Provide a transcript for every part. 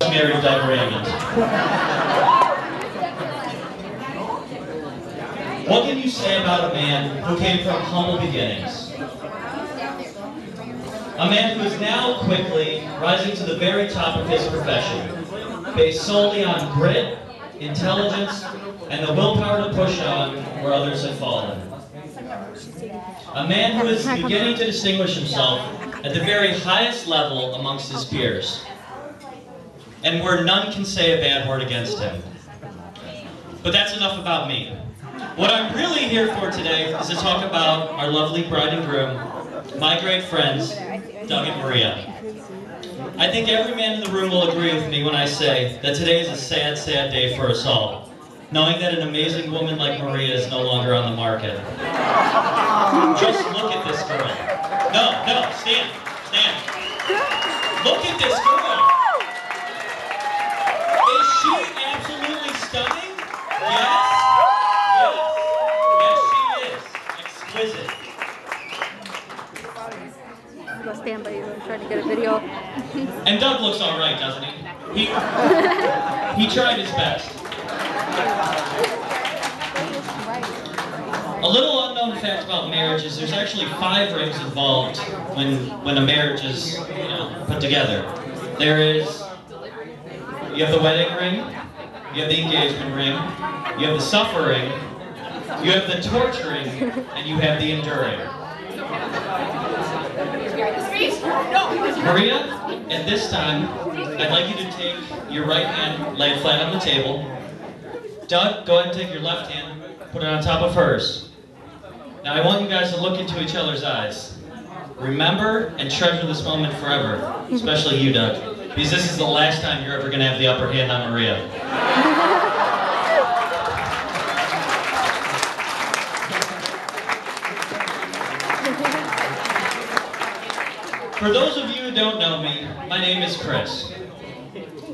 Married Doug Raymond. What can you say about a man who came from humble beginnings? A man who is now quickly rising to the very top of his profession, based solely on grit, intelligence, and the willpower to push on where others have fallen. A man who is beginning to distinguish himself at the very highest level amongst his peers, and where none can say a bad word against him. But that's enough about me. What I'm really here for today is to talk about our lovely bride and groom, my great friends, Doug and Maria. I think every man in the room will agree with me when I say that today is a sad, sad day for us all, knowing that an amazing woman like Maria is no longer on the market. Just look at this girl. No, stand. Look at this girl. Is she absolutely stunning? Yes, she is. Exquisite. I'm gonna stand by you. I'm trying to get a video. And Doug looks all right, doesn't he? He tried his best. A little unknown fact about marriage is there's actually 5 rings involved when a marriage is put together. You have the wedding ring, you have the engagement ring, you have the suffering, you have the torturing, and you have the enduring. Maria, at this time, I'd like you to take your right hand, lay it flat on the table. Doug, go ahead and take your left hand, put it on top of hers. Now I want you guys to look into each other's eyes. Remember and treasure this moment forever, especially you, Doug, because this is the last time you're ever going to have the upper hand on Maria. For those of you who don't know me, my name is Chris.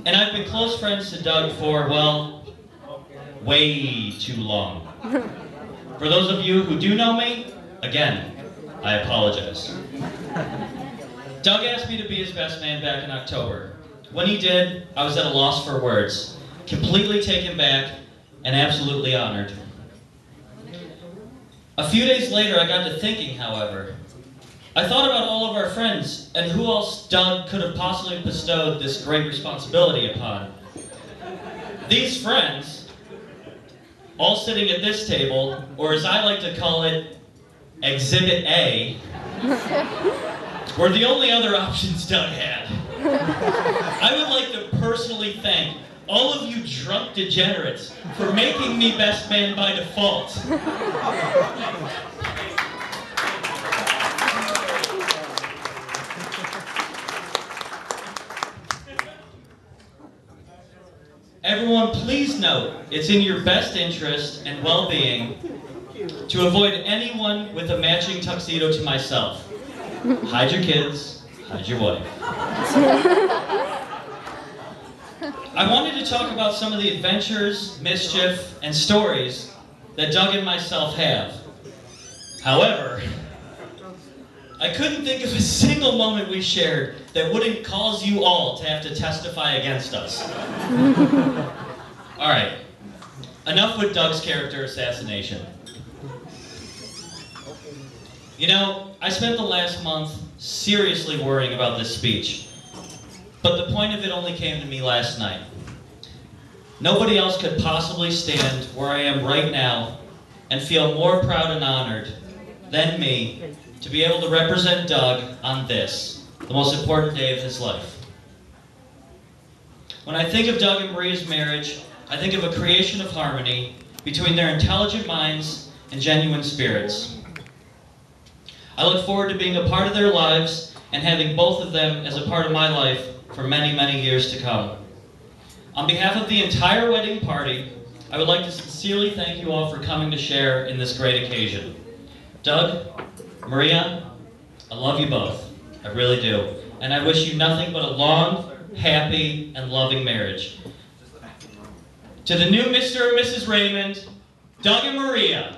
And I've been close friends to Doug for, well, way too long. For those of you who do know me, again, I apologize. Doug asked me to be his best man back in October. When he did, I was at a loss for words, completely taken back and absolutely honored. A few days later, I got to thinking, however. I thought about all of our friends and who else Doug could have possibly bestowed this great responsibility upon. These friends, all sitting at this table, or as I like to call it, Exhibit A, were the only other options Doug had. I would like to personally thank all of you drunk degenerates for making me best man by default. Everyone, please note, it's in your best interest and well-being to avoid anyone with a matching tuxedo to myself. Hide your kids, hide your wife. I wanted to talk about some of the adventures, mischief, and stories that Doug and myself have. However, I couldn't think of a single moment we shared that wouldn't cause you all to have to testify against us. All right, enough with Doug's character assassination. You know, I spent the last month seriously worrying about this speech, but the point of it only came to me last night. Nobody else could possibly stand where I am right now and feel more proud and honored than me to be able to represent Doug on this, the most important day of his life. When I think of Doug and Maria's marriage, I think of a creation of harmony between their intelligent minds and genuine spirits. I look forward to being a part of their lives and having both of them as a part of my life for many, many years to come. On behalf of the entire wedding party, I would like to sincerely thank you all for coming to share in this great occasion. Doug, Maria, I love you both. I really do. And I wish you nothing but a long, happy, and loving marriage. To the new Mr. and Mrs. Raymond, Doug and Maria.